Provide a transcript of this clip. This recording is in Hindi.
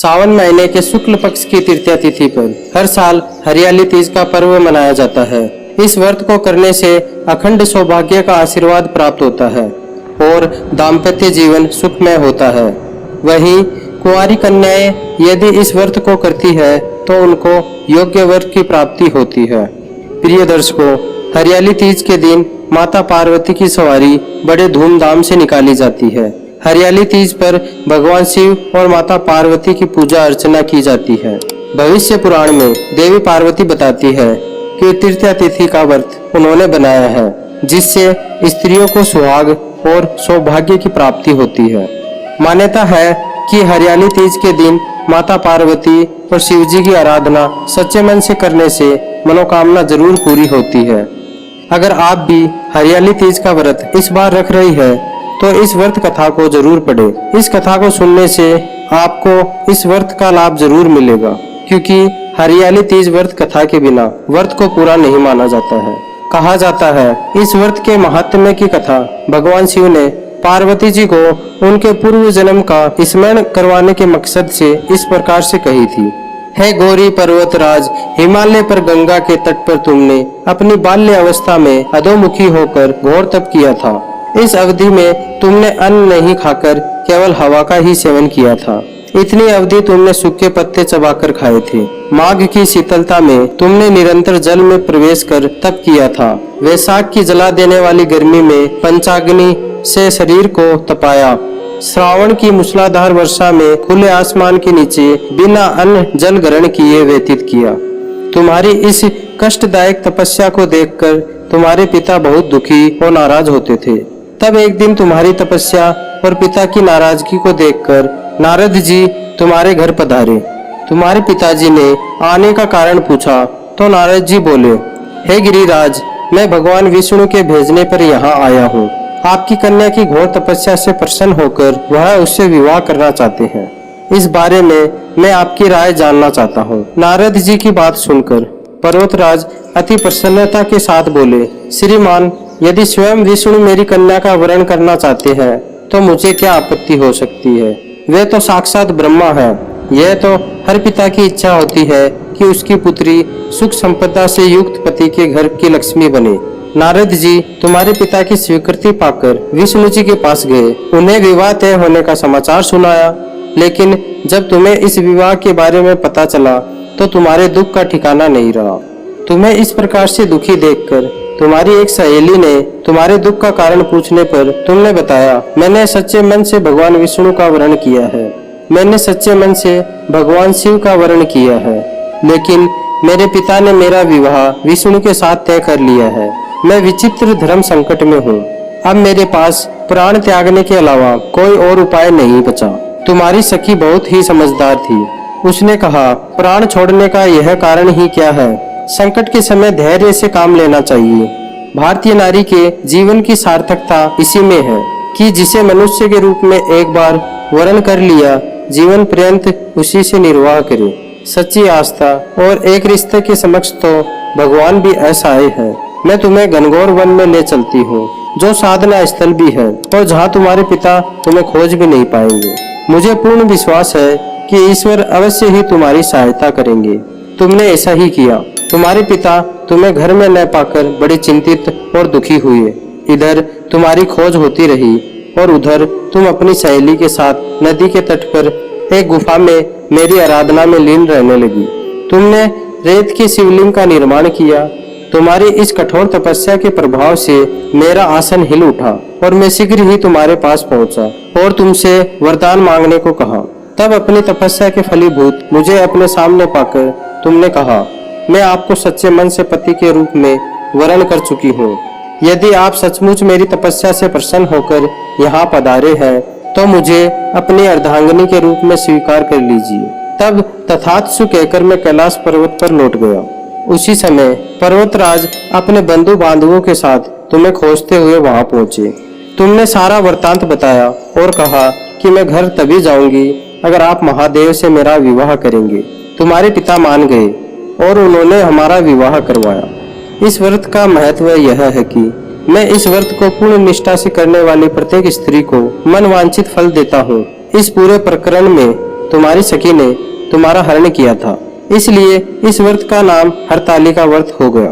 सावन महीने के शुक्ल पक्ष की तृतीया तिथि पर हर साल हरियाली तीज का पर्व मनाया जाता है। इस व्रत को करने से अखंड सौभाग्य का आशीर्वाद प्राप्त होता है और दाम्पत्य जीवन सुखमय होता है। वहीं कुंवारी कन्याएं यदि इस व्रत को करती है तो उनको योग्य वर की प्राप्ति होती है। प्रिय दर्शकों, हरियाली तीज के दिन माता पार्वती की सवारी बड़े धूमधाम से निकाली जाती है। हरियाली तीज पर भगवान शिव और माता पार्वती की पूजा अर्चना की जाती है। भविष्य पुराण में देवी पार्वती बताती है कि तृतीया तिथि का व्रत उन्होंने बनाया है, जिससे स्त्रियों को सुहाग और सौभाग्य की प्राप्ति होती है। मान्यता है कि हरियाली तीज के दिन माता पार्वती और शिव जी की आराधना सच्चे मन से करने से मनोकामना जरूर पूरी होती है। अगर आप भी हरियाली तीज का व्रत इस बार रख रही है तो इस व्रत कथा को जरूर पढ़ें। इस कथा को सुनने से आपको इस व्रत का लाभ जरूर मिलेगा, क्योंकि हरियाली तीज व्रत कथा के बिना व्रत को पूरा नहीं माना जाता है। कहा जाता है इस व्रत के महात्म्य की कथा भगवान शिव ने पार्वती जी को उनके पूर्व जन्म का स्मरण करवाने के मकसद से इस प्रकार से कही थी। हे गौरी पर्वतराज, हिमालय पर गंगा के तट पर तुमने अपनी बाल्य अवस्था में अधोमुखी होकर घोर तप किया था। इस अवधि में तुमने अन्न नहीं खाकर केवल हवा का ही सेवन किया था। इतनी अवधि तुमने सूखे पत्ते चबाकर खाए थे। माघ की शीतलता में तुमने निरंतर जल में प्रवेश कर तप किया था। वैशाख की जला देने वाली गर्मी में पंचाग्नि से शरीर को तपाया। श्रावण की मूसलाधार वर्षा में खुले आसमान के नीचे बिना अन्न जल ग्रहण किए व्यतीत किया। तुम्हारी इस कष्टदायक तपस्या को देखकर तुम्हारे पिता बहुत दुखी और नाराज होते थे। तब एक दिन तुम्हारी तपस्या और पिता की नाराजगी को देखकर नारद जी तुम्हारे घर पधारे। तुम्हारे पिताजी ने आने का कारण पूछा तो नारद जी बोले, हे गिरिराज, मैं भगवान विष्णु के भेजने पर यहाँ आया हूँ। आपकी कन्या की घोर तपस्या से प्रसन्न होकर वह उससे विवाह करना चाहते हैं। इस बारे में मैं आपकी राय जानना चाहता हूँ। नारद जी की बात सुनकर पर्वतराज अति प्रसन्नता के साथ बोले, श्रीमान, यदि स्वयं विष्णु मेरी कन्या का वरण करना चाहते हैं तो मुझे क्या आपत्ति हो सकती है। वे तो साक्षात ब्रह्मा है। यह तो हर पिता की इच्छा होती है कि उसकी पुत्री सुख संपदा से युक्त पति के घर की लक्ष्मी बने। नारद जी तुम्हारे पिता की स्वीकृति पाकर विष्णु जी के पास गए, उन्हें विवाह तय होने का समाचार सुनाया। लेकिन जब तुम्हें इस विवाह के बारे में पता चला तो तुम्हारे दुख का ठिकाना नहीं रहा। तुम्हें इस प्रकार से दुखी देखकर तुम्हारी एक सहेली ने तुम्हारे दुख का कारण पूछने पर तुमने बताया, मैंने सच्चे मन से भगवान विष्णु का वरण किया है। मैंने सच्चे मन से भगवान शिव का वरण किया है, लेकिन मेरे पिता ने मेरा विवाह विष्णु के साथ तय कर लिया है। मैं विचित्र धर्म संकट में हूँ। अब मेरे पास प्राण त्यागने के अलावा कोई और उपाय नहीं बचा। तुम्हारी सखी बहुत ही समझदार थी। उसने कहा, प्राण छोड़ने का यह कारण ही क्या है। संकट के समय धैर्य से काम लेना चाहिए। भारतीय नारी के जीवन की सार्थकता इसी में है कि जिसे मनुष्य के रूप में एक बार वरण कर लिया, जीवन पर्यंत उसी से निर्वाह करे। सच्ची आस्था और एक रिश्ते के समक्ष तो भगवान भी असहाय है। मैं तुम्हें घनघोर वन में ले चलती हूँ, जो साधना स्थल भी है और जहाँ तुम्हारे पिता तुम्हें खोज भी नहीं पाएंगे। मुझे पूर्ण विश्वास है कि ईश्वर अवश्य ही तुम्हारी सहायता करेंगे। तुमने ऐसा ही किया। तुम्हारे पिता तुम्हें घर में न पाकर बड़े चिंतित और दुखी हुए। इधर तुम्हारी खोज होती रही और उधर तुम अपनी सहेली के साथ नदी के तट पर एक गुफा में मेरी आराधना में लीन रहने लगी। तुमने रेत के शिवलिंग का निर्माण किया। तुम्हारी इस कठोर तपस्या के प्रभाव से मेरा आसन हिल उठा और मैं शीघ्र ही तुम्हारे पास पहुंचा और तुमसे वरदान मांगने को कहा। तब अपनी तपस्या के फलीभूत मुझे अपने सामने पाकर तुमने कहा, मैं आपको सच्चे मन से पति के रूप में वरण कर चुकी हूँ। यदि आप सचमुच मेरी तपस्या से प्रसन्न होकर यहाँ पधारे हैं तो मुझे अपनी अर्धांगिनी के रूप में स्वीकार कर लीजिए। तब तथास्तु कहकर मैं कैलाश पर्वत पर लौट गया। उसी समय पर्वतराज अपने बंधु बांधवों के साथ तुम्हें खोजते हुए वहां पहुंचे। तुमने सारा वृतांत बताया और कहा कि मैं घर तभी जाऊंगी अगर आप महादेव से मेरा विवाह करेंगे। तुम्हारे पिता मान गए और उन्होंने हमारा विवाह करवाया। इस व्रत का महत्व यह है कि मैं इस व्रत को पूर्ण निष्ठा से करने वाली प्रत्येक स्त्री को मन वांछित फल देता हूँ। इस पूरे प्रकरण में तुम्हारी सखी ने तुम्हारा हरण किया था, इसलिए इस व्रत का नाम हरतालिका व्रत हो गया।